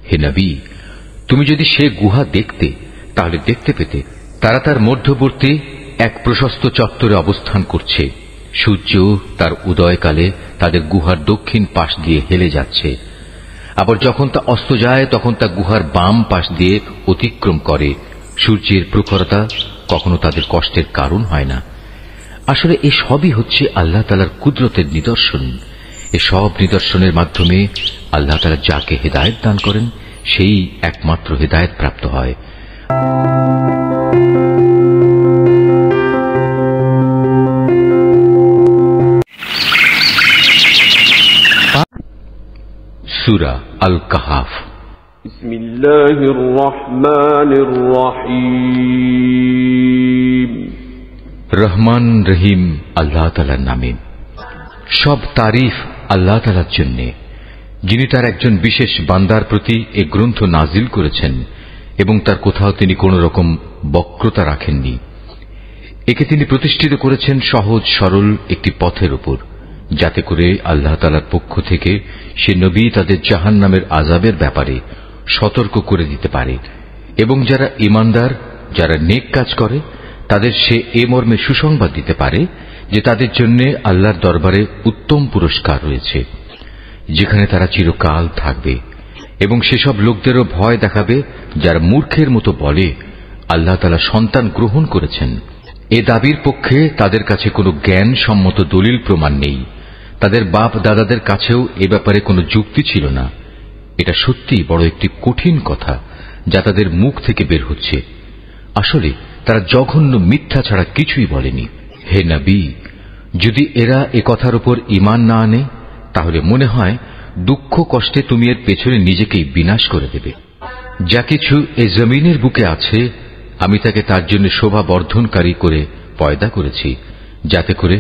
হে নবী, তুমি যদি সে গুহা দেখতে তাহলে দেখতে পেতে তারা তার মধ্যবর্তী এক প্রশস্ত চত্বরে অবস্থান করছে। সূর্য তার উদয়কালে তাদের গুহার দক্ষিণ পাশ দিয়ে হেলে যাচ্ছে, আবার যখন তা অস্ত যায় তখন তা গুহার বাম পাশ দিয়ে অতিক্রম করে। সূর্যের প্রখরতা কখনো তাদের কষ্টের কারণ হয় না। আসলে এ সবই হচ্ছে আল্লাহ তাআলার কুদরতের নিদর্শন। এসব নিদর্শনের মাধ্যমে আল্লাহ তাআলা যাকে হেদায়েত দান করেন সেই একমাত্র হেদায়েত প্রাপ্ত হয়। সূরা আল কাহাফ। বিসমিল্লাহির রহমানির রহিম। রহমান রহিম আল্লাহ তাআলার নামে। সব তারিফ আল্লাহ তাআলার জন্য, যিনি তার একজন বিশেষ বান্দার প্রতি এ গ্রন্থ নাজিল করেছেন এবং তার কোথাও তিনি কোন রকম বক্রতা রাখেননি। একে তিনি প্রতিষ্ঠিত করেছেন সহজ সরল একটি পথের উপর, যাতে করে আল্লাহ তাআলার পক্ষ থেকে সে নবী তাদের জাহান্নামের আযাবের ব্যাপারে সতর্ক করে দিতে পারে এবং যারা ঈমানদার, যারা নেক কাজ করে তাদের সে এ মর্মে সুসংবাদ দিতে পারে যে তাদের জন্য আল্লাহর দরবারে উত্তম পুরস্কার রয়েছে, যেখানে তারা চিরকাল থাকবে। এবং সেসব লোকদেরও ভয় দেখাবে যারা মূর্খের মতো বলে আল্লাহ তাআলা সন্তান গ্রহণ করেছেন। এ দাবির পক্ষে তাদের কাছে কোনো জ্ঞান সম্মত দলিল প্রমাণ নেই। তাদের বাপ দাদাদের কাছেও এ ব্যাপারে কোনো যুক্তি ছিল না। এটা সত্যিই বড় একটি কঠিন কথা যা তাদের মুখ থেকে বের হচ্ছে। আসলে তারা জঘন্য মিথ্যা ছাড়া কিছুই বলেনি। হে নবী, যদি এরা এ কথার উপর ঈমান না আনে তাহলে মনে হয় দুঃখ কষ্টে তুমি এর পেছনে নিজেকেই বিনাশ করে দেবে। যা কিছু এ জমিনের বুকে আছে আমি তাকে তার জন্য শোভা বর্ধনকারী করে পয়দা করেছি, যাতে করে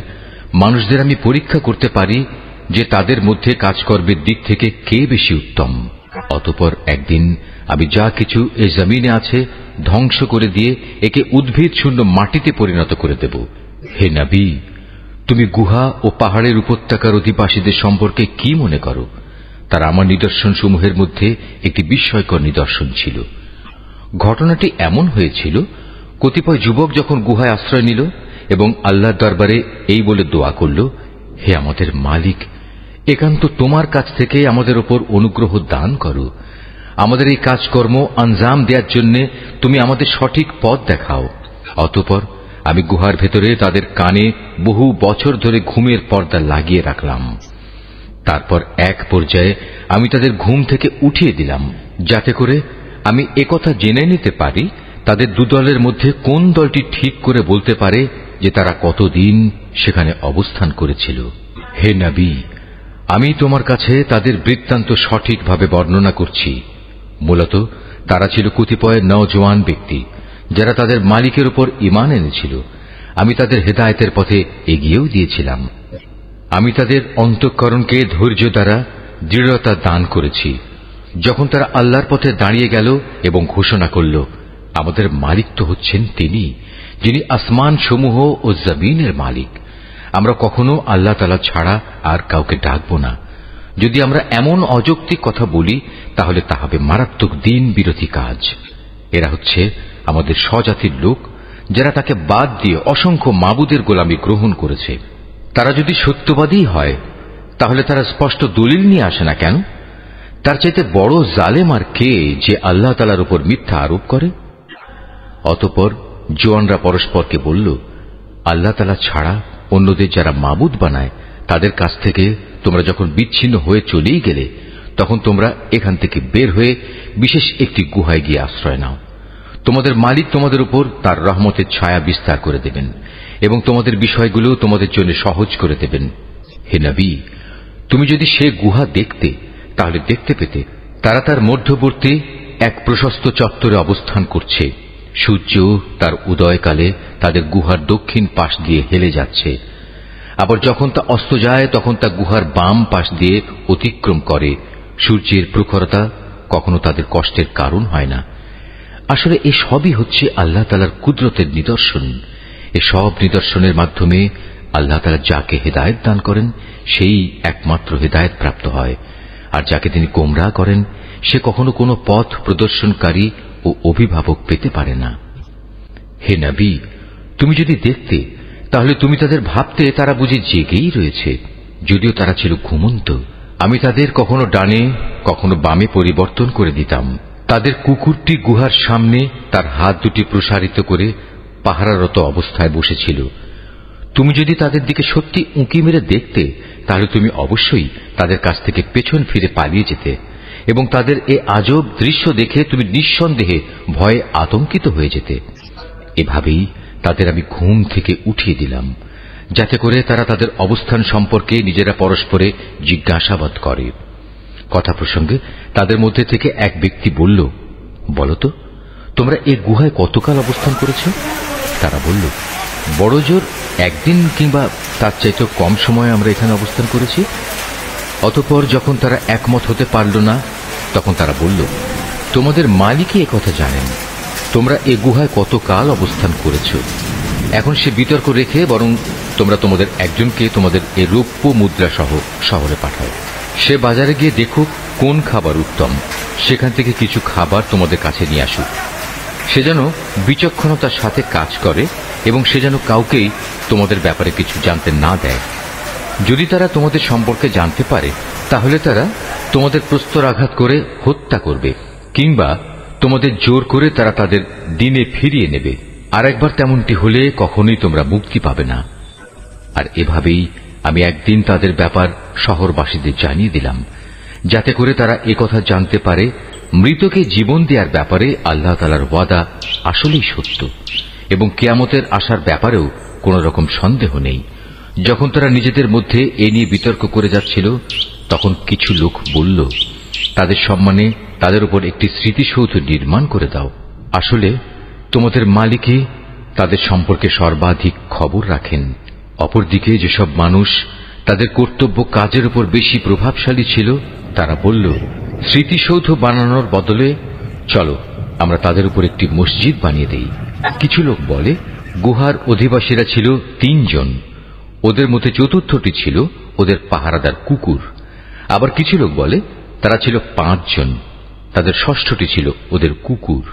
মানুষদের আমি পরীক্ষা করতে পারি যে তাদের মধ্যে কাজকর্মের দিক থেকে কে বেশি উত্তম। অতঃপর একদিন আমি যা কিছু এ জমিনে আছে ধ্বংস করে দিয়ে একে উদ্ভিদ শূন্য মাটিতে পরিণত করে দেব। হে নবী, তুমি গুহা ও পাহাড়ের উপত্যকার অধিবাসীদের সম্পর্কে কি মনে করো? তারা আমার নিদর্শন সমূহের মধ্যে একটি বিস্ময়কর নিদর্শন ছিল। ঘটনাটি এমন হয়েছিল, কতিপয় যুবক যখন গুহায় আশ্রয় নিল এবং আল্লাহর দরবারে এই বলে দোয়া করল, হে আমাদের মালিক, একান্ত তোমার কাছ থেকে আমাদের ওপর অনুগ্রহ দান করো। আমাদের এই কাজকর্ম আঞ্জাম দেওয়ার জন্য তুমি আমাদের সঠিক পথ দেখাও। অতঃপর আমি গুহার ভেতরে তাদের কানে বহু বছর ধরে ঘুমের পর্দা লাগিয়ে রাখলাম। তারপর এক পর্যায়ে আমি তাদের ঘুম থেকে উঠিয়ে দিলাম, যাতে করে আমি একথা জেনে নিতে পারি তাদের দুদলের মধ্যে কোন দলটি ঠিক করে বলতে পারে যে তারা কতদিন সেখানে অবস্থান করেছিল। হে নবী, আমি তোমার কাছে তাদের বৃত্তান্ত সঠিকভাবে বর্ণনা করছি। মূলত তারা ছিল কতিপয় নওজোয়ান ব্যক্তি যারা তাদের মালিকের উপর ঈমান এনেছিল। আমি তাদের হেদায়েতের পথে এগিয়েও দিয়েছিলাম। আমি তাদের অন্তঃকরণকে ধৈর্য দ্বারা দৃঢ়তা দান করেছি। যখন তারা আল্লাহর পথে দাঁড়িয়ে গেল এবং ঘোষণা করল, আমাদের মালিক তো হচ্ছেন তিনি, যিনি আসমান সমূহ ও জমিনের মালিক। আমরা কখনো আল্লাহ তাআলা ছাড়া আর কাউকে ডাকব না। যদি আমরা এমন অযৌক্তিক কথা বলি তাহলে তা হবে মারাত্মক দিন বিরোধী কাজ। এরা হচ্ছে আমাদের স্বজাতির লোক, যারা তাকে বাদ দিয়ে অসংখ্য মাবুদের গোলামি গ্রহণ করেছে। তারা যদি সত্যবাদী হয় তাহলে তারা স্পষ্ট দলিল নিয়ে আসে না কেন? তার চাইতে বড় জালেম আর কে যে আল্লাহ তাআলার উপর মিথ্যা আরোপ করে? অতঃপর জোয়ানরা পরস্পরকে বলল, আল্লাহ তাআলা ছাড়া অন্যদের যারা মাবুদ বানায় তাদের কাছ থেকে তোমরা যখন বিচ্ছিন্ন হয়ে চলেই গেলে, তখন তোমরা এখান থেকে বের হয়ে বিশেষ একটি গুহায় গিয়ে আশ্রয় নাও। তোমাদের মালিক তোমাদের উপর তার রহমতের ছায়া বিস্তার করে দেবেন এবং তোমাদের বিষয়গুলো তোমাদের জন্য সহজ করে দেবেন। হে নবী, তুমি যদি সে গুহা দেখতে তাহলে দেখতে পেতে তারা তার মধ্যবর্তী এক প্রশস্ত চত্বরে অবস্থান করছে। সূর্য তার উদয়কালে তাদের গুহার দক্ষিণ পাশ দিয়ে হেলে যাচ্ছে, আবার যখন তা অস্ত যায় তখন তা গুহার বাম পাশ দিয়ে অতিক্রম করে। সূর্যের প্রখরতা কখনো তাদের কষ্টের কারণ হয় না। আসলে এ সবই হচ্ছে আল্লাহ তাআলার কুদরতের নিদর্শন। এসব নিদর্শনের মাধ্যমে আল্লাহ তাআলা যাকে হেদায়েত দান করেন সেই একমাত্র হেদায়েত প্রাপ্ত হয়। আর যাকে তিনি গোমরাহ করেন সে কখনো কোনো পথ প্রদর্শনকারী ও অভিভাবক পেতে পারে না। হে নবী, তুমি যদি দেখতে তাহলে তুমি তাদের ভাবতে তারা বুঝি জেগেই রয়েছে, যদিও তারা ছিল ঘুমন্ত। আমি তাদের কখনো ডানে কখনো বামে পরিবর্তন করে দিতাম। তাদের কুকুরটি গুহার সামনে তার হাত দুটি প্রসারিত করে পাহারারত অবস্থায় বসেছিল। তুমি যদি তাদের দিকে সত্যি উঁকি মেরে দেখতে তাহলে তুমি অবশ্যই তাদের কাছ থেকে পেছন ফিরে পালিয়ে যেতে, এবং তাদের এ আজব দৃশ্য দেখে তুমি নিঃসন্দেহে ভয়ে আতঙ্কিত হয়ে যেতে। এভাবেই তাদের আমি ঘুম থেকে উঠিয়ে দিলাম, যাতে করে তারা তাদের অবস্থান সম্পর্কে নিজেরা পরস্পরে জিজ্ঞাসাবাদ করে। কথা প্রসঙ্গে তাদের মধ্যে থেকে এক ব্যক্তি বলল, বলতো তোমরা এই গুহায় কতকাল অবস্থান করেছ? তারা বলল, বড় জোর একদিন কিংবা তার চাইতেও কম সময় আমরা এখানে অবস্থান করেছি। অতঃপর যখন তারা একমত হতে পারল না, তখন তারা বলল, তোমাদের মালিকই একথা জানেন, তোমরা এ গুহায় কতকাল অবস্থান করেছ। এখন সে বিতর্ক রেখে বরং তোমরা তোমাদের একজনকে তোমাদের এ রৌপ্য মুদ্রা সহ শহরে পাঠাও। সে বাজারে গিয়ে দেখুক কোন খাবার উত্তম, সেখান থেকে কিছু খাবার তোমাদের কাছে নিয়ে আসুক। সে যেন বিচক্ষণতার সাথে কাজ করে এবং সে যেন কাউকেই তোমাদের ব্যাপারে কিছু জানতে না দেয়। যদি তারা তোমাদের সম্পর্কে জানতে পারে তাহলে তারা তোমাদের প্রস্তরাঘাত করে হত্যা করবে, কিংবা তোমাদের জোর করে তারা তাদের দিনে ফিরিয়ে নেবে। আর একবার তেমনটি হলে কখনোই তোমরা মুক্তি পাবে না। আর এভাবেই আমি একদিন তাদের ব্যাপার শহরবাসীদের জানিয়ে দিলাম, যাতে করে তারা একথা জানতে পারে মৃতকে জীবন দেওয়ার ব্যাপারে আল্লাহ তাআলার ওয়াদা আসলেই সত্য, এবং কিয়ামতের আসার ব্যাপারেও কোন রকম সন্দেহ নেই। যখন তারা নিজেদের মধ্যে এ নিয়ে বিতর্ক করে যাচ্ছিল, তখন কিছু লোক বলল, তাদের সম্মানে তাদের উপর একটি স্মৃতিসৌধ নির্মাণ করে দাও। আসলে তোমাদের মালিকই তাদের সম্পর্কে সর্বাধিক খবর রাখেন। অপরদিকে যেসব মানুষ তাদের কর্তব্য কাজের উপর বেশি প্রভাবশালী ছিল, তারা বলল, স্মৃতিসৌধ বানানোর বদলে চলো আমরা তাদের উপর একটি মসজিদ বানিয়ে দেই। কিছু লোক বলে, গুহার অধিবাসীরা ছিল 3 জন, ওদের মধ্যে চতুর্থটি ছিল ওদের পাহারাদার কুকুর। আবার কিছু লোক বলে তারা ছিল 5 জন, তাদের ষষ্ঠটি ছিল ওদের কুকুর।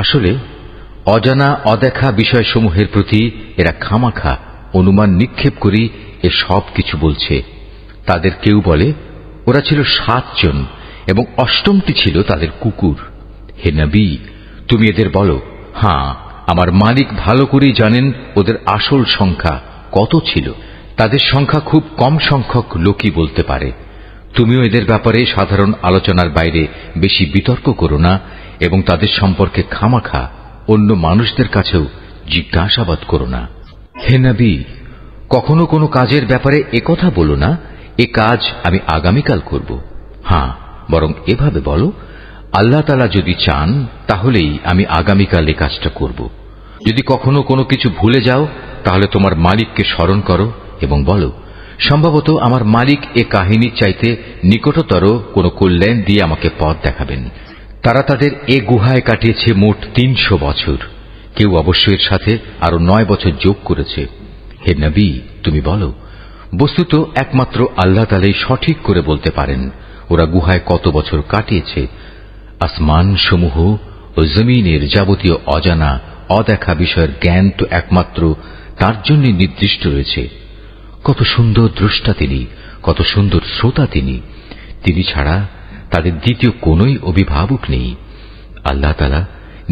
আসলে অজানা অদেখা বিষয়সমূহের প্রতি এরা খামাখা অনুমান নিক্ষেপ করি এ সব কিছু বলছে। তাদের কেউ বলে ওরা ছিল 7 জন এবং অষ্টমটি ছিল তাদের কুকুর। হে নবী, তুমি এদের বলো, হ্যাঁ, আমার মালিক ভালো করেই জানেন ওদের আসল সংখ্যা কত ছিল। তাদের সংখ্যা খুব কম সংখ্যক লোকই বলতে পারে। তুমিও এদের ব্যাপারে সাধারণ আলোচনার বাইরে বেশি বিতর্ক করো না, এবং তাদের সম্পর্কে খামাখা অন্য মানুষদের কাছেও জিজ্ঞাসাবাদ করো না। হে নবী, কখনো কোনো কাজের ব্যাপারে একথা বলো না, এ কাজ আমি আগামীকাল করব। হ্যাঁ, বরং এভাবে বলো, আল্লাহ তাআলা যদি চান তাহলেই আমি আগামীকাল এ কাজটা করব। যদি কখনো কোনো কিছু ভুলে যাও তাহলে তোমার মালিককে স্মরণ করো এবং বলো, সম্ভবত আমার মালিক এ কাহিনীর চাইতে নিকটতর কোনো কল্যাণ দিয়ে আমাকে পথ দেখাবেন। তারা তাদের এ গুহায় কাটিয়েছে মোট 300 বছর। কেউ অবশ্য এর সাথে আরো 9 বছর যোগ করেছে। হে নবী, তুমি বলো, বস্তুত একমাত্র আল্লাহ তাআলাই সঠিক করে বলতে পারেন ওরা গুহায় কত বছর কাটিয়েছে। আসমান সমূহ ও জমিনের যাবতীয় অজানা অদেখা বিষয়ের জ্ঞান তো একমাত্র তার জন্য নির্দিষ্ট রয়েছে। কত সুন্দর দ্রষ্টা তিনি, কত সুন্দর শ্রোতা তিনি। তিনি ছাড়া তাদের দ্বিতীয় কোনই অভিভাবক নেই। আল্লাহ তাআলা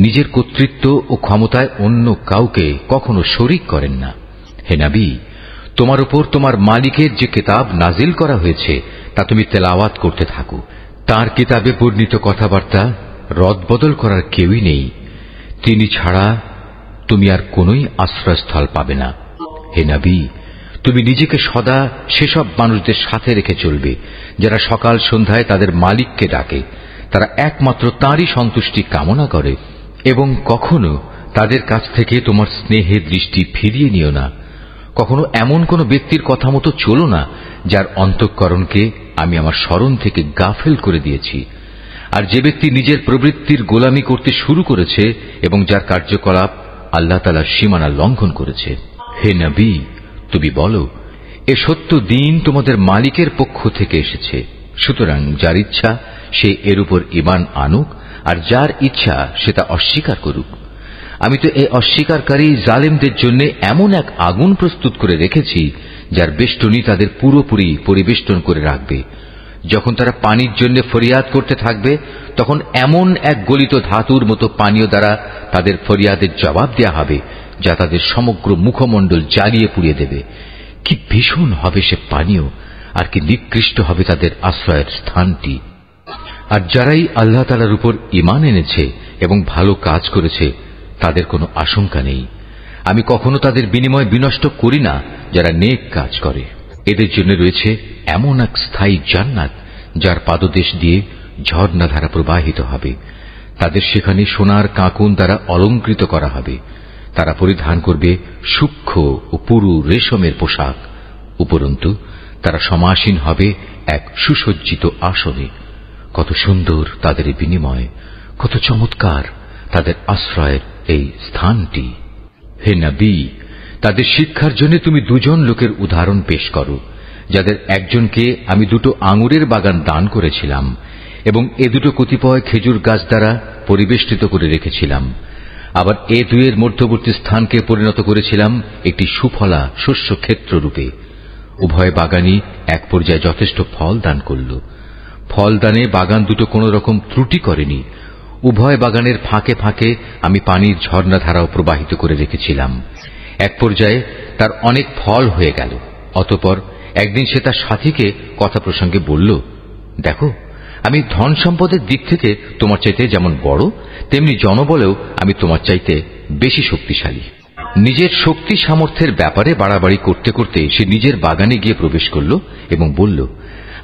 নিজের কর্তৃত্ব ও ক্ষমতায় অন্য কাউকে কখনো শরীক করেন না। হে নবী, তোমার উপর তোমার মালিকের যে কিতাব নাজিল করা হয়েছে তা তুমি তেলাওয়াত করতে থাকো। তার কিতাবে বর্ণিত কথাবার্তা রদবদল করার কেউই নেই। তিনি ছাড়া তুমি আর কোনই আশ্রয়স্থল পাবে না। হে নবী, তুমি নিজেকে সদা সেসব মানুষদের সাথে রেখে চলবে যারা সকাল সন্ধ্যায় তাদের মালিককে ডাকে। তারা একমাত্র তাঁরই সন্তুষ্টি কামনা করে, এবং কখনো তাদের কাছ থেকে তোমার স্নেহের দৃষ্টি ফিরিয়ে নিও না। কখনো এমন কোন ব্যক্তির কথা মতো চলো না যার অন্তঃকরণকে আমি আমার স্মরণ থেকে গাফেল করে দিয়েছি। আর যে ব্যক্তি নিজের প্রবৃত্তির গোলামি করতে শুরু করেছে এবং যার কার্যকলাপ আল্লাহ তাআলার সীমানা লঙ্ঘন করেছে। হে নবী, তুমি বলো, এ সত্য দিন তোমাদের মালিকের পক্ষ থেকে এসেছে। সুতরাং যার ইচ্ছা সে এর উপর ঈমান আনুক, আর যার ইচ্ছা সে তা অস্বীকার করুক। আমি তো এই অস্বীকারী জালেমদের জন্য এমন এক আগুন প্রস্তুত করে রেখেছি যার বেষ্টনী তাদের পুরোপুরি পরিবেষ্টন করে রাখবে। যখন তারা পানির জন্য ফরিয়াদ করতে থাকবে, তখন এমন এক গলিত ধাতুর মতো পানীয় দ্বারা তাদের ফরিয়াদের জবাব দেয়া হবে যা তাদের সমগ্র মুখমণ্ডল জ্বালিয়ে পুড়িয়ে দেবে। কি ভীষণ হবে সে পানীয়, আর কি নিকৃষ্ট হবে তাদের আশ্রয়ের স্থানটি। আর যারাই আল্লাহ তাআলার উপর ঈমান এনেছে এবং ভালো কাজ করেছে, তাদের কোনো আশঙ্কা নেই। আমি কখনো তাদের বিনিময় বিনষ্ট করি না যারা নেক কাজ করে। এদের জন্য রয়েছে এমন এক স্থায়ী জান্নাত যার পাদদেশ দিয়ে ঝর্ণাধারা প্রবাহিত হবে। তাদের সেখানে সোনার কাঁকুন দ্বারা অলঙ্কৃত করা হবে। তারা পরিধান করবে সূক্ষ্ম ও পুরু রেশমের পোশাক। উপরন্তু তারা সমাসীন হবে এক সুসজ্জিত আসনে। কত সুন্দর তাদের এই বিনিময়, কত চমৎকার তাদের আশ্রয়ের এই স্থানটি। হে নবী, তাদের শিক্ষার জন্য তুমি দুজন লোকের উদাহরণ পেশ করো, যাদের একজনকে আমি 2 আঙুরের বাগান দান করেছিলাম এবং এ 2 কতিপয় খেজুর গাছ দ্বারা পরিবেষ্টিত করে রেখেছিলাম। আবার এ 2 মধ্যবর্তী স্থানকে পরিণত করেছিলাম একটি সুফলা শস্য ক্ষেত্র রূপে। উভয় বাগানই এক পর্যায়ে যথেষ্ট ফল দান করল। ফল দানে বাগান 2 কোন রকম ত্রুটি করেনি। উভয় বাগানের ফাঁকে ফাঁকে আমি পানির ঝর্ণাধারাও প্রবাহিত করে রেখেছিলাম। এক পর্যায়ে তার অনেক ফল হয়ে গেল। অতঃপর একদিন সে তার সাথীকে কথা প্রসঙ্গে বলল, দেখো, আমি ধন সম্পদের দিক থেকে তোমার চাইতে যেমন বড়, তেমনি জনবলেও আমি তোমার চাইতে বেশি শক্তিশালী। নিজের শক্তি সামর্থ্যের ব্যাপারে বাড়াবাড়ি করতে করতে সে নিজের বাগানে গিয়ে প্রবেশ করল এবং বলল,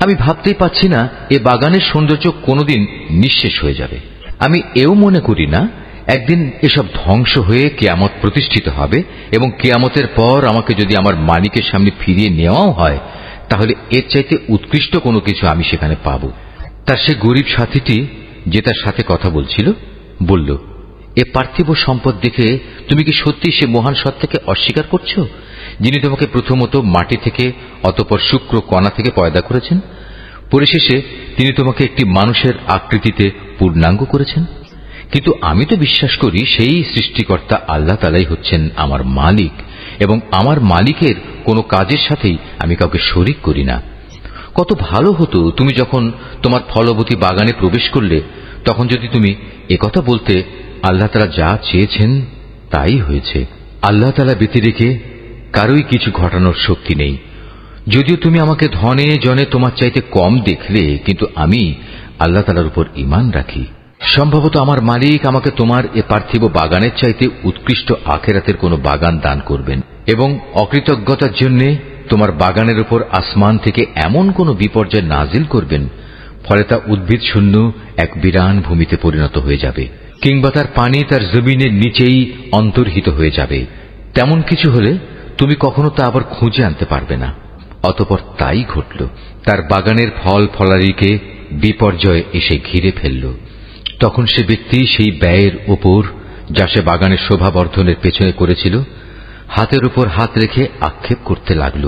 আমি ভাবতেই পাচ্ছি না এ বাগানের সৌন্দর্য কোনোদিন নিঃশেষ হয়ে যাবে। আমি এও মনে করি না একদিন এসব ধ্বংস হয়ে কিয়ামত প্রতিষ্ঠিত হবে এবং কিয়ামতের পর আমাকে যদি আমার মালিকের সামনে ফিরিয়ে নেওয়াও হয়, তাহলে এর চাইতে উৎকৃষ্ট কোনো কিছু আমি সেখানে পাব। তার সে গরিব সাথীটি, যে তার সাথে কথা বলছিল, বলল, এ পার্থিব সম্পদ দেখে তুমি কি সত্যি সে মহান সত্তাকে অস্বীকার করছো, যিনি তোমাকে প্রথমত মাটি থেকে, অতঃপর শুক্র কণা থেকে পয়দা করেছেন, পরিশেষে তিনি তোমাকে একটি মানুষের আকৃতিতে পূর্ণাঙ্গ করেছেন? কিন্তু আমি তো বিশ্বাস করি সেই সৃষ্টিকর্তা আল্লাহ তাআলাই হচ্ছেন আমার মালিক, এবং আমার মালিকের কোনো কাজের সাথেই আমি কাউকে শরীক করি না। কত ভালো হতো তুমি যখন তোমার ফলবতী বাগানে প্রবেশ করলে, তখন যদি তুমি একথা বলতে, আল্লাহ তাআলা যা চেয়েছেন তাই হয়েছে। আল্লাহ তাআলা ব্যতি রেখে কারোই কিছু ঘটানোর শক্তি নেই। যদিও তুমি আমাকে ধনে জনে তোমার চাইতে কম দেখলে, কিন্তু আমি আল্লাহ তাআলার উপর ঈমান রাখি। সম্ভবত আমার মালিক আমাকে তোমার এ পার্থিব বাগানের চাইতে উৎকৃষ্ট আখিরাতের কোনো বাগান দান করবেন, এবং অকৃতজ্ঞতার জন্য তোমার বাগানের উপর আসমান থেকে এমন কোন বিপর্যয় নাজিল করবেন, ফলে তা উদ্ভিদ শূন্য এক বিরান ভূমিতে পরিণত হয়ে যাবে, কিংবা তার পানি তার জমিনের নিচেই অন্তর্হিত হয়ে যাবে। তেমন কিছু হলে তুমি কখনো তা আবার খুঁজে আনতে পারবে না। অতঃপর তাই ঘটল। তার বাগানের ফল ফলারিকে বিপর্যয় এসে ঘিরে ফেলল। তখন সে ব্যক্তি সেই ব্যয়ের ওপর, যা সে বাগানের শোভাবর্ধনের পেছনে করেছিল, হাতের উপর হাত রেখে আক্ষেপ করতে লাগল।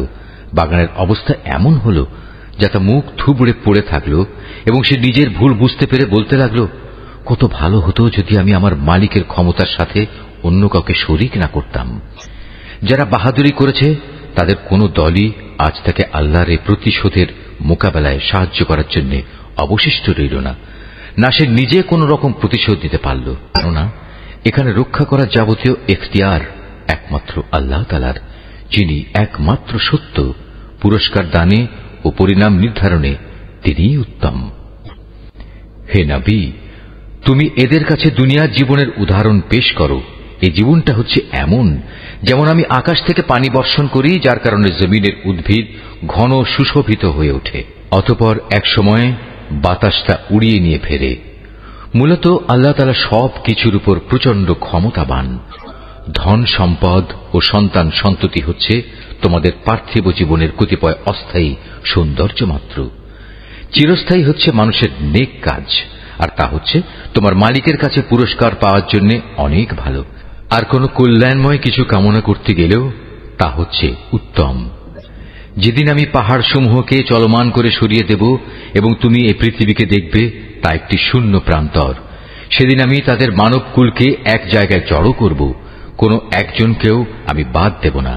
বাগানের অবস্থা এমন হল যা তা মুখ থুবড়ে পড়ে থাকল, এবং সে নিজের ভুল বুঝতে পেরে বলতে লাগল, কত ভালো হতো যদি আমি আমার মালিকের ক্ষমতার সাথে অন্য কাউকে শরীক না করতাম। যারা বাহাদুরি করেছে তাদের কোনো দলই আজ তাকে আল্লাহর এই প্রতিশোধের মোকাবেলায় সাহায্য করার জন্য অবশিষ্ট রইল না। না সে নিজে কোন রকম প্রতিশোধ দিতে পারল, কেননা এখানে রক্ষা করার যাবতীয় এখতিয়ার একমাত্র আল্লাহ তাআলার, যিনি একমাত্র সত্য। পুরস্কার দানে ও পরিণাম নির্ধারণে তিনিই উত্তম। হে নবী, তুমি এদের কাছে দুনিয়ার জীবনের উদাহরণ পেশ করো। এই জীবনটা হচ্ছে এমন, যেমন আমি আকাশ থেকে পানি বর্ষণ করি, যার কারণে জমিনের উদ্ভিদ ঘন সুশোভিত হয়ে ওঠে। অতঃপর এক সময় বাতাসটা উড়িয়ে নিয়ে ফেরে। মূলত আল্লাহ তাআলা সব কিছুর উপর প্রচন্ড ক্ষমতাবান। ধন সম্পদ ও সন্তান সন্ততি হচ্ছে তোমাদের পার্থিব জীবনের কতিপয় অস্থায়ী সৌন্দর্য মাত্র। চিরস্থায়ী হচ্ছে মানুষের নেক কাজ, আর তা হচ্ছে তোমার মালিকের কাছে পুরস্কার পাওয়ার জন্য অনেক ভালো। আর কোন কল্যাণময় কিছু কামনা করতে গেলেও তা হচ্ছে উত্তম। যেদিন আমি পাহাড়সমূহকে চলমান করে সরিয়ে দেব এবং তুমি এই পৃথিবীকে দেখবে তা একটি শূন্য প্রান্তর। সেদিন আমি তাদের মানবকুলকে এক জায়গায় জড়ো করব, কোনো একজনকেও আমি বাদ দেব না।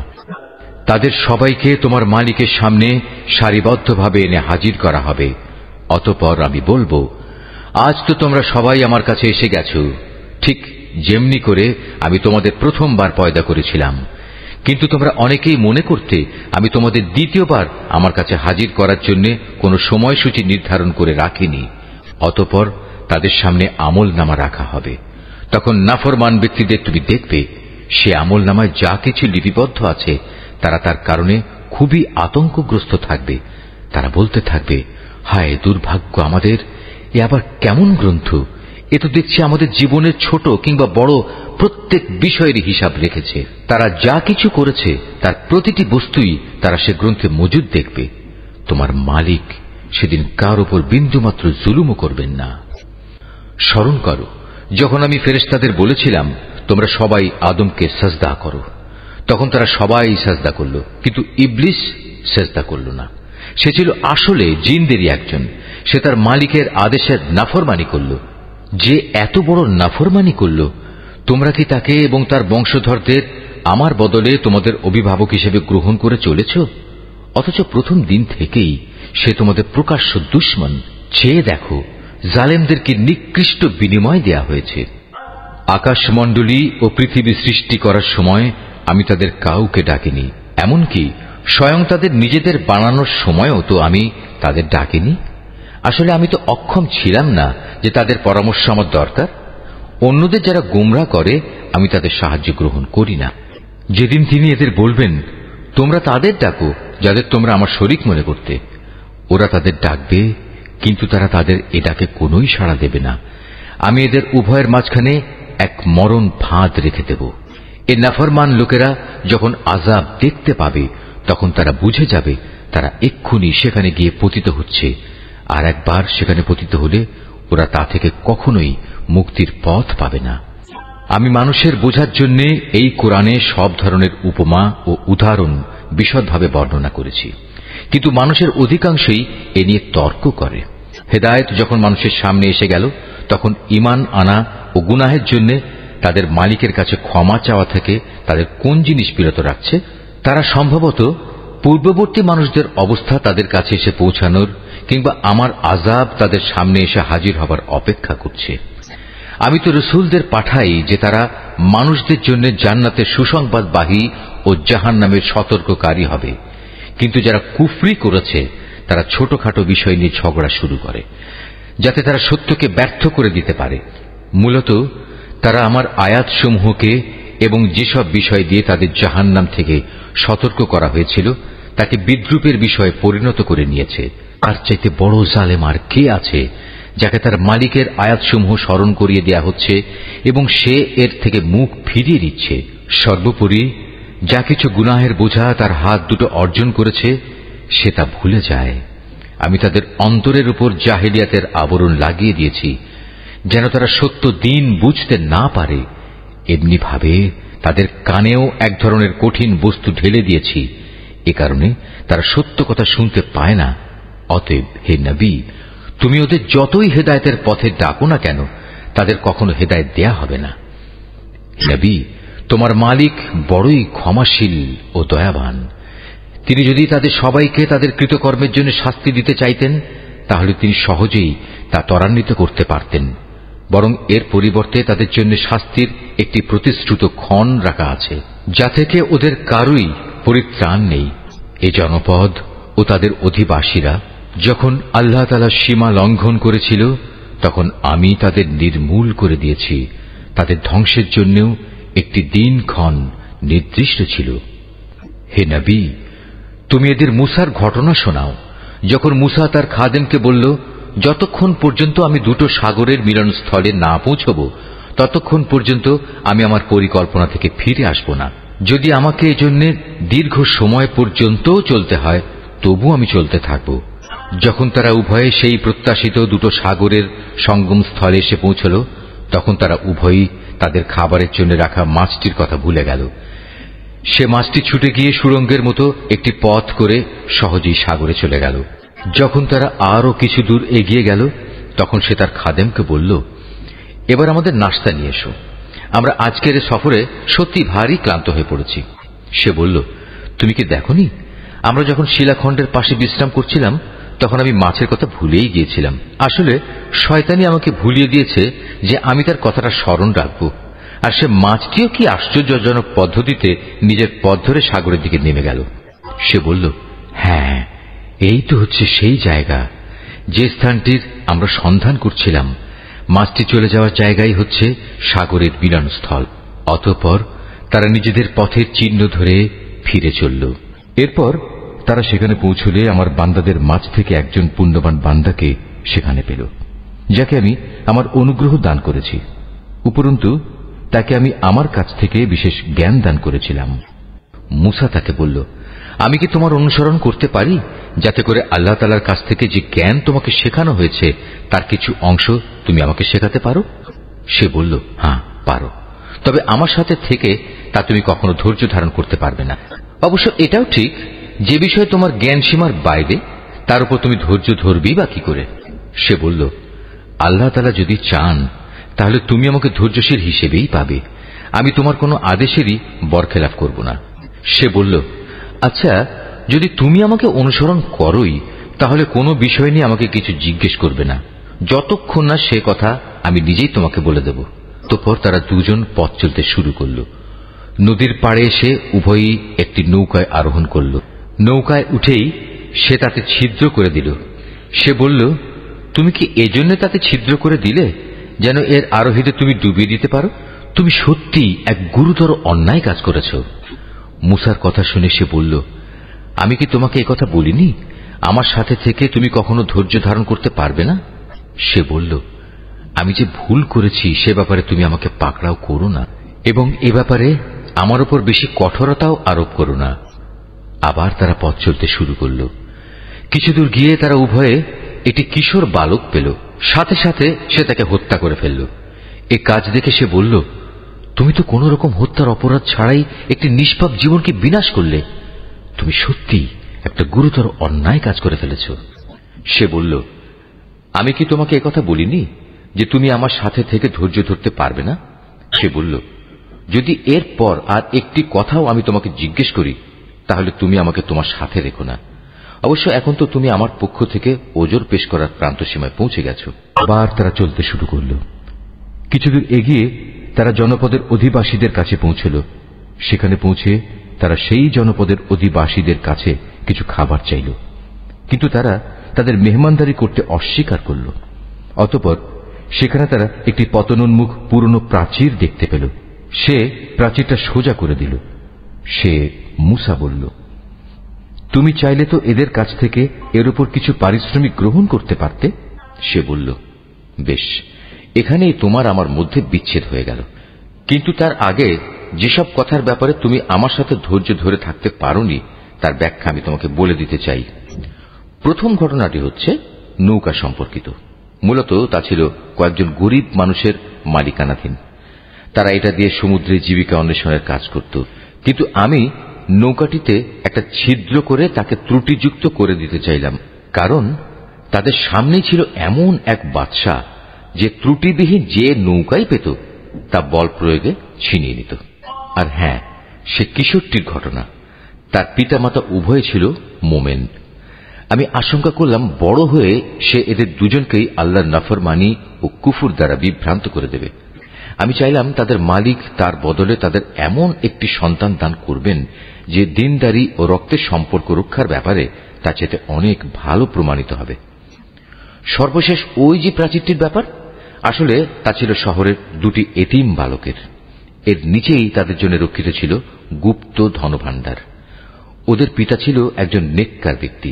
তাদের সবাইকে তোমার মালিকের সামনে সারিবদ্ধভাবে এনে হাজির করা হবে। অতঃপর আমি বলবো, আজ তো তোমরা সবাই আমার কাছে এসে গেছ, ঠিক যেমনি করে আমি তোমাদের প্রথমবার পয়দা করেছিলাম। কিন্তু তোমরা অনেকেই মনে করতে আমি তোমাদের দ্বিতীয়বার আমার কাছে হাজির করার জন্য কোনো সময়সূচি নির্ধারণ করে রাখিনি। অতঃপর তাদের সামনে আমলনামা রাখা হবে। তখন নাফরমান ব্যক্তিদের তুমি দেখবে সে আমলনামায় যা কিছু লিপিবদ্ধ আছে তারা তার কারণে খুবই আতঙ্কগ্রস্ত থাকবে। তারা বলতে থাকবে, হায় দুর্ভাগ্য আমাদের, এ আবার কেমন গ্রন্থ! এ তো দেখছি আমাদের জীবনের ছোট কিংবা বড় প্রত্যেক বিষয়ের হিসাব রেখেছে। তারা যা কিছু করেছে তার প্রতিটি বস্তুই তারা সে গ্রন্থে মজুদ দেখবে। তোমার মালিক সেদিন কার উপর বিন্দুমাত্র জুলুমও করবেন না। স্মরণ করো যখন আমি ফেরেশতাদের বলেছিলাম তোমরা সবাই আদমকে সাজদা করো, তখন তারা সবাই সাজদা করল, কিন্তু ইবলিস সাজদা করল না। সে ছিল আসলে জিনদেরই একজন। সে তার মালিকের আদেশের নাফরমানি করল। যে এত বড় নাফরমানি করল, তোমরা কি তাকে এবং তার বংশধরদের আমার বদলে তোমাদের অভিভাবক হিসেবে গ্রহণ করে চলেছ? অথচ প্রথম দিন থেকেই সে তোমাদের প্রকাশ্য দুশমন। চেয়ে দেখো জালেমদেরকে নিকৃষ্ট বিনিময় দেয়া হয়েছে। আকাশমণ্ডলী ও পৃথিবী সৃষ্টি করার সময় আমি তাদের কাউকে ডাকিনি, এমনকি স্বয়ং তাদের নিজেদের বানানোর সময়ও তো আমি তাদের ডাকিনি। আসলে আমি তো অক্ষম ছিলাম না যে তাদের পরামর্শ আমার দরকার। অন্যদের যারা গোমরা করে আমি তাদের সাহায্য গ্রহণ করি না। যেদিন তিনি এদের বলবেন তোমরা তাদের ডাকো যাদের তোমরা আমার শরীক মনে করতে, ওরা তাদের ডাকবে, কিন্তু তারা তাদের এ ডাকে কোনোই সাড়া দেবে না। আমি এদের উভয়ের মাঝখানে এক মরণ ফাঁদ রেখে দেব। এ নাফরমান লোকেরা যখন আযাব দেখতে পাবে তখন তারা বুঝে যাবে তারা এক্ষুনি সেখানে গিয়ে পতিত হচ্ছে, আর একবার সেখানে পতিত হলে ওরা তা থেকে কখনোই মুক্তির পথ পাবে না। আমি মানুষের বোঝার জন্য এই কোরআনে সব ধরনের উপমা ও উদাহরণ বিশদভাবে বর্ণনা করেছি, কিন্তু মানুষের অধিকাংশই এ নিয়ে তর্ক করে। হেদায়েত যখন মানুষের সামনে এসে গেল তখন ঈমান আনা ও গুনাহের জন্য তাদের মালিকের কাছে ক্ষমা চাওয়া থেকে তাদের কোন জিনিস বিরত রাখছে? তারা সম্ভবত পূর্ববর্তী মানুষদের অবস্থা তাদের কাছে এসে পৌঁছানোর কিংবা আমার আযাব তাদের সামনে এসে হাজির হবার অপেক্ষা করছে। আমি তো রসুলদের পাঠাই যে তারা মানুষদের জন্য জান্নাতের সুসংবাদবাহী ও জাহান্নামের সতর্ককারী হবে, কিন্তু যারা কুফরি করেছে তারা ছোটখাটো বিষয় নিয়ে ঝগড়া শুরু করে যাতে তারা সত্যকে ব্যর্থ করে দিতে পারে। মূলত তারা আমার আয়াতসমূহকে এবং যেসব বিষয় দিয়ে তাদের জাহান্নাম থেকে সতর্ক করা হয়েছিল তাকে বিদ্রূপের বিষয়ে পরিণত করে নিয়েছে। তার চাইতে বড় জালেম আর কে আছে যাকে তার মালিকের আয়াতসমূহ স্মরণ করিয়ে দেয়া হচ্ছে এবং সে এর থেকে মুখ ফিরিয়ে দিচ্ছে। সর্বোপরি যা কিছু গুনাহের বোঝা তার হাত দুটো অর্জন করেছে সে তা ভুলে যায়। আমি তাদের অন্তরের উপর জাহেলিয়াতের আবরণ লাগিয়ে দিয়েছি যেন তারা সত্য দিন বুঝতে না পারে। এমনি ভাবে তাদের কানেও এক ধরনের কঠিন বস্তু ঢেলে দিয়েছি, এ কারণে তারা সত্য কথা শুনতে পায় না। অতএব হে নবী, তুমি ওদের যতই হেদায়েতের পথে ডাকো না কেন তাদের কখনো হেদায়েত দেয়া হবে না। নবী, তোমার মালিক বড়ই ক্ষমাশীল ও দয়াবান। তিনি যদি তাদের সবাইকে তাদের কৃতকর্মের জন্য শাস্তি দিতে চাইতেন তাহলে তিনি সহজেই তা ত্বরান্বিত করতে পারতেন, বরং এর পরিবর্তে তাদের জন্য শাস্তির একটি প্রতিশ্রুত ক্ষণ রাখা আছে যা থেকে ওদের কারুই পরিত্রাণ নেই। এ জনপদ ও তাদের অধিবাসীরা যখন আল্লাহ তাআলা সীমা লঙ্ঘন করেছিল তখন আমি তাদের নির্মূল করে দিয়েছি। তাদের ধ্বংসের জন্যও একটি দিনক্ষণ নির্দিষ্ট ছিল। হে নবী, তুমি এদের মূসার ঘটনা শোনাও। যখন মূসা তার খাদেমকে বলল, যতক্ষণ পর্যন্ত আমি দুটো সাগরের মিলনস্থলে না পৌঁছব ততক্ষণ পর্যন্ত আমি আমার পরিকল্পনা থেকে ফিরে আসব না। যদি আমাকে এজন্য দীর্ঘ সময় পর্যন্ত চলতে হয় তবু আমি চলতে থাকব। যখন তারা উভয়ে সেই প্রত্যাশিত দুটো সাগরের সঙ্গম স্থলে এসে পৌঁছল তখন তারা উভয়ই তাদের খাবারের জন্য রাখা মাছটির কথা ভুলে গেল সে মাছটি ছুটে গিয়ে সুড়ঙ্গের মতো একটি পথ করে সহজেই সাগরে চলে গেল। যখন তারা আরো কিছু দূর এগিয়ে গেল, তখন সে তার খাদেমকে বলল, এবার আমাদের নাশতা নিয়ে এসো, আমরা আজকের সফরে সত্যি ভারী ক্লান্ত হয়ে পড়েছি। সে বলল, তুমি কি দেখোনি, আমরা যখন শিলাখণ্ডের পাশে বিশ্রাম করছিলাম তখন আমি মাছের কথা ভুলেই গিয়েছিলাম। আসলে শয়তানি আমাকে ভুলিয়ে দিয়েছে যে আমি তার কথাটা স্মরণ রাখব। আর সে মাছটিও কি আশ্চর্যজনক পদ্ধতিতে নিজের পথ ধরে সাগরের দিকে নেমে গেল। সে বলল, হ্যাঁ, এই তো হচ্ছে সেই জায়গা যে স্থানটির আমরা সন্ধান করছিলাম। মাছটি চলে যাওয়ার জায়গাই হচ্ছে সাগরের মিলনস্থল। অতঃপর তারা নিজেদের পথের চিহ্ন ধরে ফিরে চলল। এরপর তারা সেখানে পৌঁছলে আমার বান্দাদের মাঝ থেকে একজন পুণ্যবান বান্দাকে সেখানে পেল, যাকে আমি আমার অনুগ্রহ দান করেছি। উপরন্তু তাকে আমি আমার কাছ থেকে বিশেষ জ্ঞান দান করেছিলাম। মুসা তাকে বলল, আমি কি তোমার অনুসরণ করতে পারি, যাতে করে আল্লাহ তাআলার কাছ থেকে যে জ্ঞান তোমাকে শেখানো হয়েছে তার কিছু অংশ তুমি আমাকে শেখাতে পারো? সে বলল, হ্যাঁ পারো, তবে আমার সাথে থেকে তা তুমি কখনো ধৈর্য ধারণ করতে পারবে না। অবশ্য এটাও ঠিক, যে বিষয়ে তোমার জ্ঞান সীমার বাইরে তার উপর তুমি ধৈর্য ধরবেই বা কি করে? সে বলল, আল্লাহ তাআলা যদি চান তাহলে তুমি আমাকে ধৈর্যশীল হিসেবেই পাবে, আমি তোমার কোনো আদেশেরই বরখেলাফ করব না। সে বলল, আচ্ছা, যদি তুমি আমাকে অনুসরণ করোই তাহলে কোনো বিষয় নিয়ে আমাকে কিছু জিজ্ঞেস করবে না, যতক্ষণ না সে কথা আমি নিজেই তোমাকে বলে দেব। তারপর তারা দুজন পথ চলতে শুরু করল। নদীর পাড়ে এসে উভয়ই একটি নৌকায় আরোহণ করল। নৌকায় উঠেই সে তাতে ছিদ্র করে দিল। সে বলল, তুমি কি এজন্য তাতে ছিদ্র করে দিলে যেন এর আরোহীদের তুমি ডুবিয়ে দিতে পারো? তুমি সত্যি এক গুরুতর অন্যায় কাজ করেছ। মুসার কথা শুনে সে বলল, আমি কি তোমাকে এই কথা বলিনি আমার সাথে থেকে তুমি কখনো ধৈর্য ধারণ করতে পারবে না? সে বলল, আমি যে ভুল করেছি সে ব্যাপারে তুমি আমাকে পাকড়াও করো না, এবং এ ব্যাপারে আমার উপর বেশি কঠোরতাও আরোপ করো না। আবার তারা পথ চলতে শুরু করল। কিছু দূর গিয়ে তারা উভয়ে একটি কিশোর বালক পেল। সাথে সাথে সে তাকে হত্যা করে ফেলল। এ কাজ দেখে সে বলল, তুমি তো কোন রকম হত্যার অপরাধ ছাড়াই একটি নিষ্পাপ জীবনকে বিনাশ করলে। তুমি সত্যি একটা গুরুতর অন্যায় কাজ করে ফেলেছ। সে বলল, আমি কি তোমাকে একথা বলিনি যে তুমি আমার সাথে থেকে ধৈর্য ধরতে পারবে না? সে বলল, যদি এরপর আর একটি কথাও আমি তোমাকে জিজ্ঞেস করি তাহলে তুমি আমাকে তোমার সাথে রেখো না। অবশ্য এখন তো তুমি আমার পক্ষ থেকে ওজর পেশ করার প্রান্ত সীমায় পৌঁছে গেছ। আবার তারা চলতে শুরু করল। কিছুদূর এগিয়ে তারা জনপদের অধিবাসীদের কাছে পৌঁছল। সেখানে পৌঁছে তারা সেই জনপদের অধিবাসীদের কাছে কিছু খাবার চাইল, কিন্তু তারা তাদের মেহমানদারি করতে অস্বীকার করল। অতঃপর সেখানে তারা একটি পতনোন্মুখ পুরনো প্রাচীর দেখতে পেল। সে প্রাচীরটা সোজা করে দিল। সে মুসা বলল, তুমি চাইলে তো এদের কাছ থেকে এর উপর কিছু পারিশ্রমিক গ্রহণ করতে পারতে। সে বলল, বেশ, এখানেই তোমার আমার মধ্যে বিচ্ছেদ হয়ে গেল। কিন্তু তার আগে যেসব কথার ব্যাপারে তুমি আমার সাথে ধৈর্য ধরে থাকতে পারোনি তার ব্যাখ্যা আমি তোমাকে বলে দিতে চাই। প্রথম ঘটনাটি হচ্ছে নৌকা সম্পর্কিত। মূলত তা ছিল কয়েকজন গরিব মানুষের মালিকানাধীন। তারা এটা দিয়ে সমুদ্রে জীবিকা অন্বেষণের কাজ করত, কিন্তু আমি নৌকাটিতে একটা ছিদ্র করে তাকে ত্রুটিযুক্ত করে দিতে চাইলাম, কারণ তাদের সামনেই ছিল এমন এক বাদশা যে ত্রুটিবিহীন যে নৌকাই পেত তা বল প্রয়োগে ছিনিয়ে নিত। আর হ্যাঁ, সে কিশোরটির ঘটনা। তার পিতামাতা উভয় ছিল মোমেন। আমি আশঙ্কা করলাম বড় হয়ে সে এদের দুজনকেই আল্লাহর নাফরমানি ও কুফর দ্বারা বিভ্রান্ত করে দেবে। আমি চাইলাম তাদের মালিক তার বদলে তাদের এমন একটি সন্তান দান করবেন যে দিনদারি ও রক্তের সম্পর্ক রক্ষার ব্যাপারে তা চেয়ে অনেক ভালো প্রমাণিত হবে। সর্বশেষ ওই যে প্রাচীরটির ব্যাপার, আসলে তা ছিল শহরের দুটি এতিম বালকের। এর নিচেই তাদের জন্য রক্ষিত ছিল গুপ্ত ধনভাণ্ডার। ওদের পিতা ছিল একজন নেককার ব্যক্তি।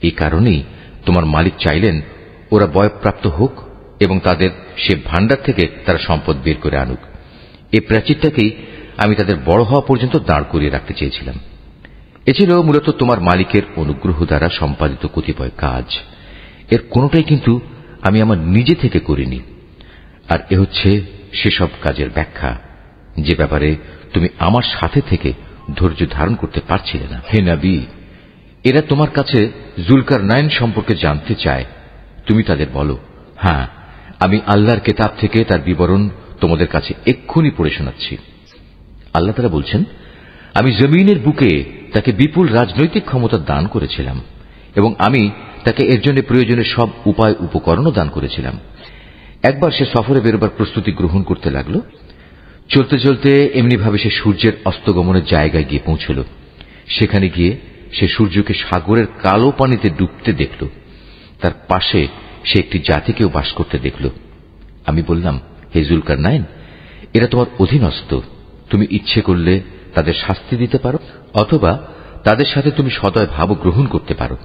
এই কারণেই তোমার মালিক চাইলেন ওরা বয়ঃপ্রাপ্ত হোক এবং তাদের সে ভাণ্ডার থেকে তারা সম্পদ বের করে আনুক। এই প্রাচীরটাকেই আমি তাদের বড় হওয়া পর্যন্ত দাঁড় করিয়ে রাখতে চেয়েছিলাম। এ ছিল মূলত তোমার মালিকের অনুগ্রহ দ্বারা সম্পাদিত কতিপয় কাজ। এর কোনোটাই কিন্তু আমি আমার নিজে থেকে করিনি। আর এ হচ্ছে সেসব কাজের ব্যাখ্যা যে ব্যাপারে তুমি আমার সাথে থেকে ধৈর্য ধারণ করতে পারছিলে না। হে নবী, এরা তোমার কাছে জুলকারনাইন সম্পর্কে জানতে চায়। তুমি তাদের বলো, হ্যাঁ, আমি আল্লাহর কিতাব থেকে তার বিবরণ তোমাদের কাছে এক্ষুনি পড়ে শোনাচ্ছি। আল্লাহ তাআলা বলছেন, আমি জমিনের বুকে তাকে বিপুল রাজনৈতিক ক্ষমতা দান করেছিলাম এবং আমি তাকে এর জন্য প্রয়োজনীয় সব উপায় উপকরণও দান করেছিলাম। একবার সে সফরে বেরোবার প্রস্তুতি গ্রহণ করতে লাগল। চলতে চলতে এমনিভাবে সে সূর্যের অস্তগমনের জায়গায় গিয়ে পৌঁছল। সেখানে গিয়ে সে সূর্যকে সাগরের কালো পানিতে ডুবতে দেখল। তার পাশে সে একটি জাতিকেও বাস করতে দেখল। আমি বললাম, হে জুলকারনাইন, এরা তোমার অধীনস্থ। তুমি ইচ্ছে করলে তাদের শাস্তি দিতে পারো অথবা তাদের সাথে তুমি সদয় ভাব গ্রহণ করতে পারো।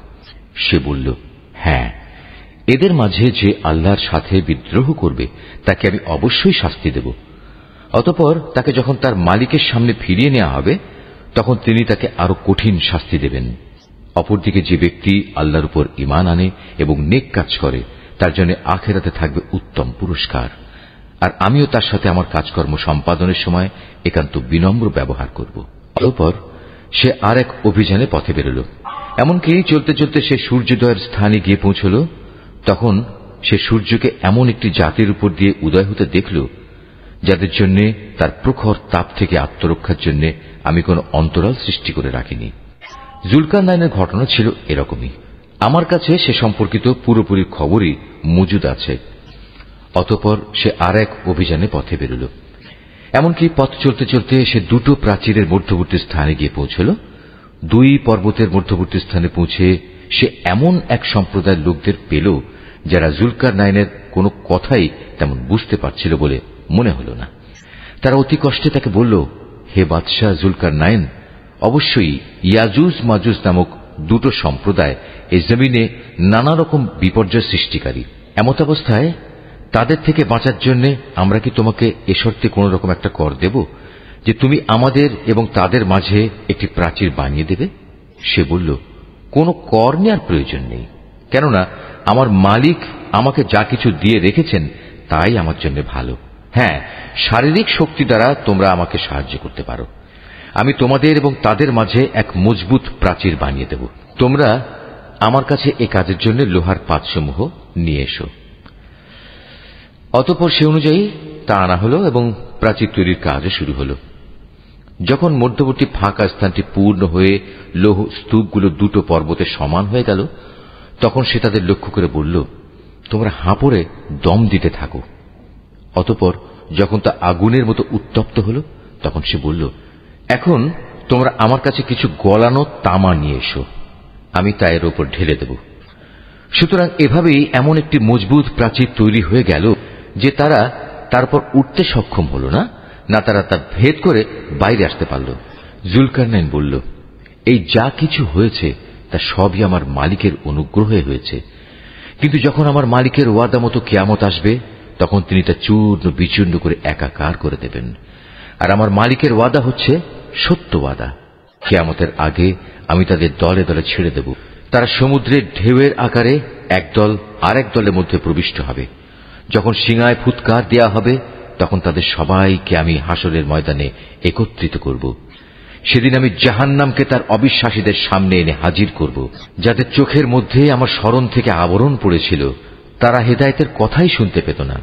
সে বলল, হ্যাঁ, এদের মাঝে যে আল্লাহর সাথে বিদ্রোহ করবে তাকে আমি অবশ্যই শাস্তি দেব। অতঃপর তাকে যখন তার মালিকের সামনে ফিরিয়ে নেওয়া হবে তখন তিনি তাকে আরো কঠিন শাস্তি দেবেন। অপরদিকে যে ব্যক্তি আল্লাহর উপর ঈমান আনে এবং নেক কাজ করে তার জন্য আখিরাতে থাকবে উত্তম পুরস্কার। আর আমিও তার সাথে আমার কাজকর্ম সম্পাদনের সময় একান্ত বিনম্র ব্যবহার করব। অতঃপর সে আর এক অভিযানে পথে বেরোল। এমনকি চলতে চলতে সে সূর্যোদয়ের স্থানে গিয়ে পৌঁছল। তখন সে সূর্যকে এমন একটি জাতির উপর দিয়ে উদয় হতে দেখল যাদের জন্য তার প্রখর তাপ থেকে আত্মরক্ষার জন্য আমি কোন অন্তরাল সৃষ্টি করে রাখিনি। জুলকারনাইনের ঘটনা ছিল এরকমই। আমার কাছে সে সম্পর্কিত পুরোপুরি খবরই মজুদ আছে। অতঃপর সে আর এক অভিযানে পথে বেরোল। এমনকি পথ চলতে চলতে সে দুটো প্রাচীরের মধ্যবর্তী স্থানে গিয়ে পৌঁছল। দুই পর্বতের মধ্যবর্তী স্থানে পৌঁছে সে এমন এক সম্প্রদায়ের লোকদের পেল যারা জুলকারনাইনের কোনো কথাই তেমন বুঝতে পারছিল বলে মনে হল না। তারা অতি কষ্টে তাকে বলল, হে বাদশাহ জুলকারনাইন, অবশ্যই ইয়াজুজ মাজুজ নামক দুটো সম্প্রদায় এই জমিনে নানা রকম বিপর্যয় সৃষ্টিকারী। এমত অবস্থায় তাদের থেকে বাঁচার জন্য আমরা কি তোমাকে এ শর্তে কোন রকম একটা কর দেব যে তুমি আমাদের এবং তাদের মাঝে একটি প্রাচীর বানিয়ে দেবে? সে বলল, কোনো কর নেওয়ার প্রয়োজন নেই, কেননা আমার মালিক আমাকে যা কিছু দিয়ে রেখেছেন তাই আমার জন্য ভালো। হ্যাঁ, শারীরিক শক্তি দ্বারা তোমরা আমাকে সাহায্য করতে পারো। আমি তোমাদের এবং তাদের মাঝে এক মজবুত প্রাচীর বানিয়ে দেব। তোমরা আমার কাছে এ কাজের জন্য লোহার পাতসমূহ নিয়ে এসো। অতঃপর সে অনুযায়ী তা আনা হল এবং প্রাচীর তৈরির কাজও শুরু হল। যখন মধ্যবর্তী ফাঁকা স্থানটি পূর্ণ হয়ে লৌহ স্তূপগুলো দুটো পর্বতে সমান হয়ে গেল তখন সে তাদের লক্ষ্য করে বলল, তোমরা হাঁপড়ে দম দিতে থাকো। অতঃপর যখন তা আগুনের মতো উত্তপ্ত হল তখন সে বলল, এখন তোমরা আমার কাছে কিছু গলানো তামা নিয়ে এসো, আমি তা এর ওপর ঢেলে দেব। সুতরাং এভাবেই এমন একটি মজবুত প্রাচীর তৈরি হয়ে গেল যে তারা তারপর উঠতে সক্ষম হল না, না তারা তা ভেদ করে বাইরে আসতে পারল। জুলকারনাইন বলল, এই যা কিছু হয়েছে তা সবই আমার মালিকের অনুগ্রহে হয়েছে, কিন্তু যখন আমার মালিকের ওয়াদা মতো কিয়ামত আসবে তখন তিনি তা চূর্ণ বিচূর্ণ করে একাকার করে দেবেন। আর আমার মালিকের ওয়াদা হচ্ছে সত্য ওয়াদা। কিয়ামতের আগে আমি তাদের দলে দলে ছেড়ে দেব। তারা সমুদ্রের ঢেউয়ের আকারে একদল আরেক দলের মধ্যে প্রবিষ্ট হবে। যখন সিঙায় ফুৎকার দেয়া হবে তখন তাদের সবাইকে আমি হাসরের ময়দানে একত্রিত করব। সেদিন আমি জাহান্নামকে তার অবিশ্বাসীদের সামনে এনে হাজির করব। যাদের চোখের মধ্যে আমার স্মরণ থেকে আবরণ পড়েছিল তারা হেদায়েতের কথাই শুনতে পেত না।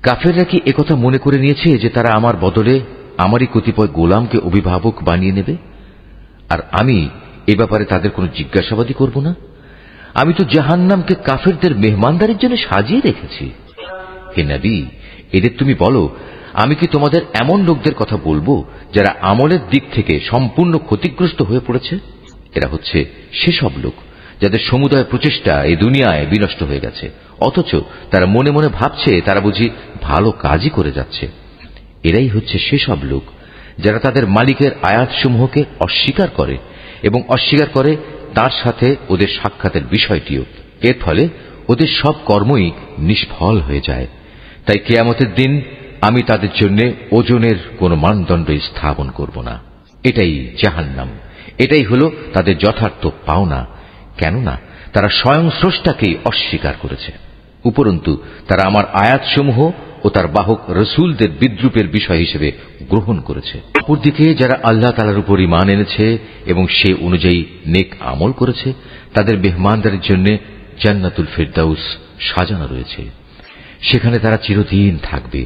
কাফেররা কি একথা মনে করে নিয়েছে যে তারা আমার বদলে আমারই কতিপয় গোলামকে অভিভাবক বানিয়ে নেবে, আর আমি এ ব্যাপারে তাদের কোনো জিজ্ঞাসাবাদই করব না? আমি তো জাহান্নামকে কাফেরদের মেহমানদারির জন্য সাজিয়ে রেখেছি। হে নবী, এদের তুমি বলো, আমি কি তোমাদের এমন লোকদের কথা বলবো যারা আমলের দিক থেকে সম্পূর্ণ ক্ষতিগ্রস্ত হয়ে পড়েছে? এরা হচ্ছে সেসব লোক যাদের সমুদয় প্রচেষ্টা এই দুনিয়ায় বিনষ্ট হয়ে গেছে, অথচ তারা মনে মনে ভাবছে তারা বুঝি ভালো কাজই করে যাচ্ছে। এরাই হচ্ছে সেসব লোক যারা তাদের মালিকের আয়াতসমূহকে অস্বীকার করে এবং অস্বীকার করে তার সাথে ওদের সাক্ষাতের বিষয়টিও। এর ফলে ওদের সব কর্মই নিষ্ফল হয়ে যায়। তাই কিয়ামতের দিন আমি তাদের জন্য ওজনের কোন মানদণ্ড স্থাপন করব না। এটাই জাহান্নাম, এটাই হল তাদের যথার্থ পাওনা, কেননা তারা স্বয়ং স্রষ্টাকেই অস্বীকার করেছে। উপরন্তু তারা আমার আয়াতসমূহ ও তার বাহক রসুলদের বিদ্রুপের বিষয় হিসেবে গ্রহণ করেছে। অপরদিকে যারা আল্লাহ তাআলার উপর ঈমান এনেছে এবং সে অনুযায়ী নেক আমল করেছে, তাদের মেহমানদারির জন্য জান্নাতুল ফিরদাউস সাজানো রয়েছে। সেখানে তারা চিরদিন থাকবে।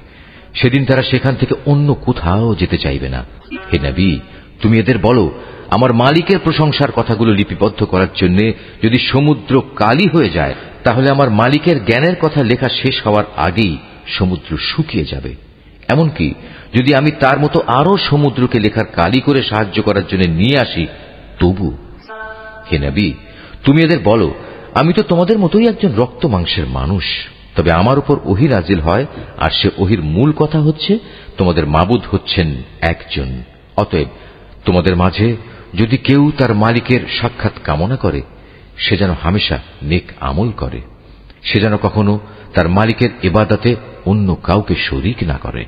সেদিন তারা সেখান থেকে অন্য কোথাও যেতে চাইবে না। হে নবী, তুমি এদের বলো, আমার মালিকের প্রশংসার কথাগুলো লিপিবদ্ধ করার জন্য যদি সমুদ্র কালি হয়ে যায়, তাহলে আমার মালিকের জ্ঞানের কথা লেখা শেষ হওয়ার আগেই সমুদ্র শুকিয়ে যাবে। এমনকি যদি আমি তার মতো আরো সমুদ্রকে লেখার কালি করে সাহায্য করার জন্য নিয়ে আসি, তবু। হে নবী, তুমি এদের বলো, আমি তো তোমাদের মতোই একজন রক্ত মাংসের মানুষ, তবে আমার উপর ওহী নাজিল হয়, আর সে ওহীর মূল কথা হচ্ছে তোমাদের মাবুদ হচ্ছেন একজন। অতএব তোমাদের মাঝে যদি কেউ তার মালিকের সাক্ষাৎ কামনা করে, সে যেন হামেশা নেক আমল করে, সে যেন কখনো তার মালিকের ইবাদতে অন্য কাউকে শরীক না করে।